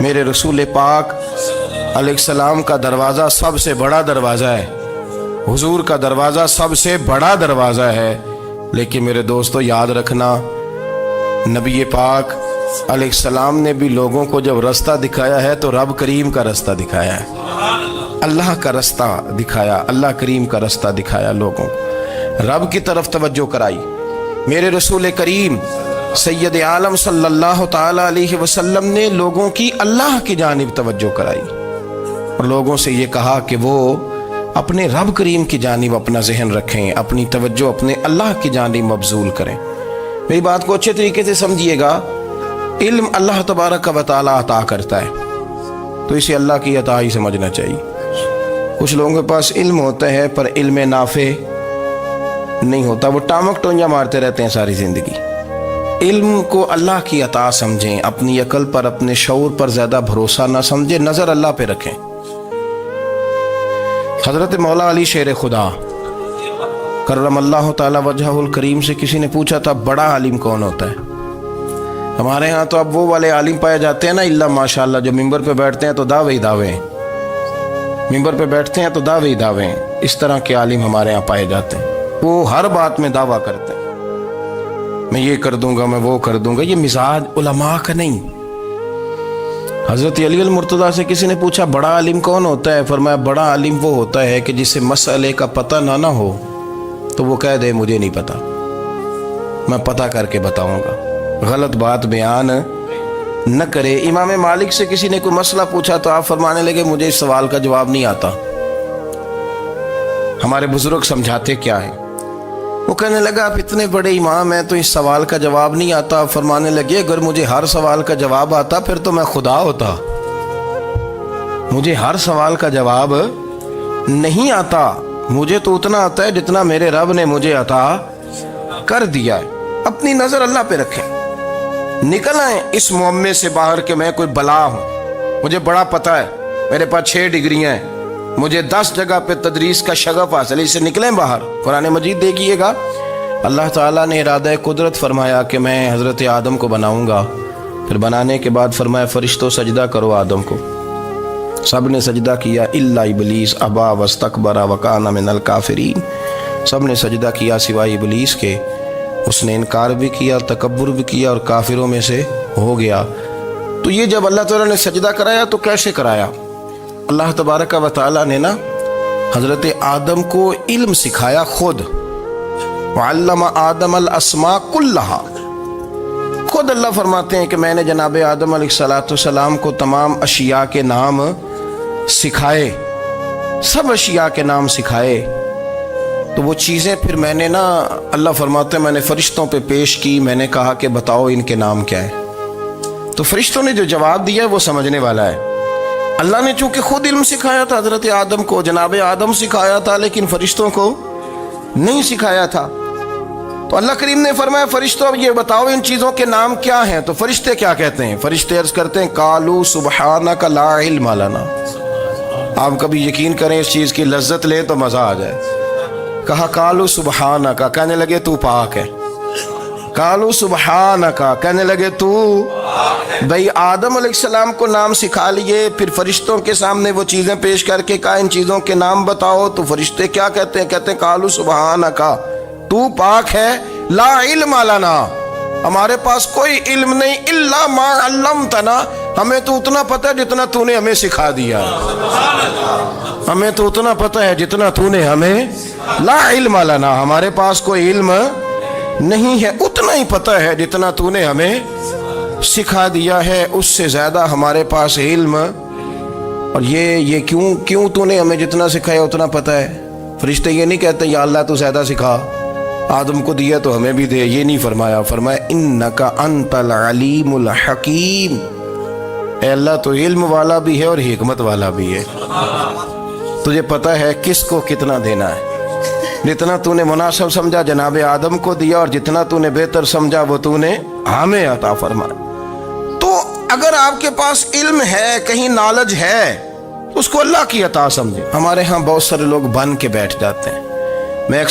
میرے رسول پاک علیہ السلام کا دروازہ سب سے بڑا دروازہ ہے، حضور کا دروازہ سب سے بڑا دروازہ ہے، لیکن میرے دوستو یاد رکھنا، نبی پاک علیہ السلام نے بھی لوگوں کو جب رستہ دکھایا ہے تو رب کریم کا رستہ دکھایا ہے، اللہ کا رستہ دکھایا، اللہ کریم کا رستہ دکھایا، لوگوں رب کی طرف توجہ کرائی۔ میرے رسول کریم سید عالم صلی اللہ تعالی علیہ وسلم نے لوگوں کی اللہ کی جانب توجہ کرائی اور لوگوں سے یہ کہا کہ وہ اپنے رب کریم کی جانب اپنا ذہن رکھیں، اپنی توجہ اپنے اللہ کی جانب مبذول کریں۔ میری بات کو اچھے طریقے سے سمجھیے گا، علم اللہ تبارک و تعالی عطا کرتا ہے تو اسے اللہ کی عطا ہی سمجھنا چاہیے۔ کچھ لوگوں کے پاس علم ہوتا ہے پر علم نافع نہیں ہوتا، وہ ٹامک ٹونجا مارتے رہتے ہیں ساری زندگی۔ علم کو اللہ کی عطا سمجھیں، اپنی عقل پر اپنے شعور پر زیادہ بھروسہ نہ سمجھیں، نظر اللہ پہ رکھیں۔ حضرت مولا علی شیر خدا کرم اللہ تعالی وجہہ الکریم سے کسی نے پوچھا تھا بڑا عالم کون ہوتا ہے؟ ہمارے ہاں تو اب وہ والے عالم پائے جاتے ہیں نا، اللہ ماشاءاللہ، جو ممبر پہ بیٹھتے ہیں تو دعوے ہی دعوے ہیں، ممبر پہ بیٹھتے ہیں تو دعوے ہی دعوے ہیں، اس طرح کے عالم ہمارے ہاں پائے جاتے ہیں۔ وہ ہر بات میں دعویٰ کرتے ہیں، میں یہ کر دوں گا، میں وہ کر دوں گا۔ یہ مزاج علماء کا نہیں۔ حضرت علی المرتضیٰ سے کسی نے پوچھا بڑا عالم کون ہوتا ہے؟ فرمایا بڑا عالم وہ ہوتا ہے کہ جسے مسئلے کا پتہ نہ ہو تو وہ کہہ دے مجھے نہیں پتا، میں پتہ کر کے بتاؤں گا، غلط بات بیان نہ کرے۔ امام مالک سے کسی نے کوئی مسئلہ پوچھا تو آپ فرمانے لگے مجھے اس سوال کا جواب نہیں آتا، ہمارے بزرگ سمجھاتے کیا ہیں؟ وہ کہنے لگا آپ اتنے بڑے امام ہیں تو اس سوال کا جواب نہیں آتا۔ فرمانے لگے اگر مجھے ہر سوال کا جواب آتا پھر تو میں خدا ہوتا، مجھے ہر سوال کا جواب نہیں آتا، مجھے تو اتنا آتا ہے جتنا میرے رب نے مجھے عطا کر دیا ہے۔ اپنی نظر اللہ پہ رکھیں، نکل آئیں اس معمے سے باہر کہ میں کوئی بلا ہوں، مجھے بڑا پتہ ہے، میرے پاس 6 ڈگریاں ہیں، مجھے 10 جگہ پہ تدریس کا شغف حاصل ہے، اس سے نکلیں باہر۔ قرآن مجید دیکھیے گا، اللہ تعالیٰ نے ارادہ قدرت فرمایا کہ میں حضرت آدم کو بناؤں گا، پھر بنانے کے بعد فرمایا فرشتوں سجدہ کرو آدم کو، سب نے سجدہ کیا الا ابلیس ابا واستکبر وکان من الکافرین، سب نے سجدہ کیا سوائے ابلیس کے، اس نے انکار بھی کیا، تکبر بھی کیا اور کافروں میں سے ہو گیا۔ تو یہ جب اللہ تعالیٰ نے سجدہ کرایا تو کیسے کرایا؟ اللہ تبارک و تعالیٰ نے نا حضرت آدم کو علم سکھایا خود، وعلم آدم الاسماء کلہا، خود اللہ فرماتے ہیں کہ میں نے جناب آدم علیہ السلام کو تمام اشیاء کے نام سکھائے، سب اشیاء کے نام سکھائے۔ تو وہ چیزیں پھر میں نے نا، اللہ فرماتے ہیں میں نے فرشتوں پہ پیش کی، میں نے کہا کہ بتاؤ ان کے نام کیا ہے، تو فرشتوں نے جو جواب دیا وہ سمجھنے والا ہے۔ اللہ نے چونکہ خود علم سکھایا تھا حضرت آدم کو، جناب آدم سکھایا تھا، لیکن فرشتوں کو نہیں سکھایا تھا۔ تو اللہ کریم نے فرمایا فرشتوں اب یہ بتاؤ ان چیزوں کے نام کیا ہیں؟ تو فرشتے کیا کہتے ہیں؟ فرشتے عرض کرتے ہیں قالوا سبحانک لا علم لنا۔ آپ کبھی یقین کریں اس چیز کی لذت لیں تو مزہ آ جائے۔ کہا قالوا سبحانک، کہنے لگے تو پاک ہے، قالوا سبحانک، کہنے لگے تو بھئی آدم علیہ السلام کو نام سکھا لیے، پھر فرشتوں کے سامنے وہ چیزیں پیش کر کے کہا ان چیزوں کے نام بتاؤ، تو فرشتے کیا کہتے ہیں؟ کہتے ہیں قالوا سبحانک، تو پاک ہے، لا علم لنا، ہمارے پاس کوئی علم نہیں، الا ما علمتنا، ہمیں تو اتنا پتہ ہے جتنا تو نے ہمیں سکھا دیا، ہمیں تو اتنا پتہ ہے جتنا تو نے ہمیں، لا علم لنا، ہمارے پاس کوئی علم نہیں ہے، اتنا ہی پتہ ہے جتنا تو نے ہمیں سکھا دیا ہے، اس سے زیادہ ہمارے پاس علم۔ اور یہ کیوں تو نے ہمیں جتنا سکھایا اتنا پتہ ہے؟ فرشتے یہ نہیں کہتے یا اللہ تو زیادہ سکھا، آدم کو دیا تو ہمیں بھی دے، یہ نہیں فرمایا، فرمایا انک انت العلیم الحکیم، اے اللہ تو علم والا بھی ہے اور حکمت والا بھی ہے، تجھے پتہ ہے کس کو کتنا دینا ہے، جتنا تو نے مناسب سمجھا جناب آدم کو دیا، اور جتنا تو نے بہتر سمجھا وہ تو نے ہمیں عطا فرمایا۔ تو اگر آپ کے پاس علم ہے، کہیں نالج ہے، اس کو اللہ کی عطا سمجھے۔ ہمارے ہاں بہت سارے لوگ بن کے بیٹھ جاتے ہیں، میں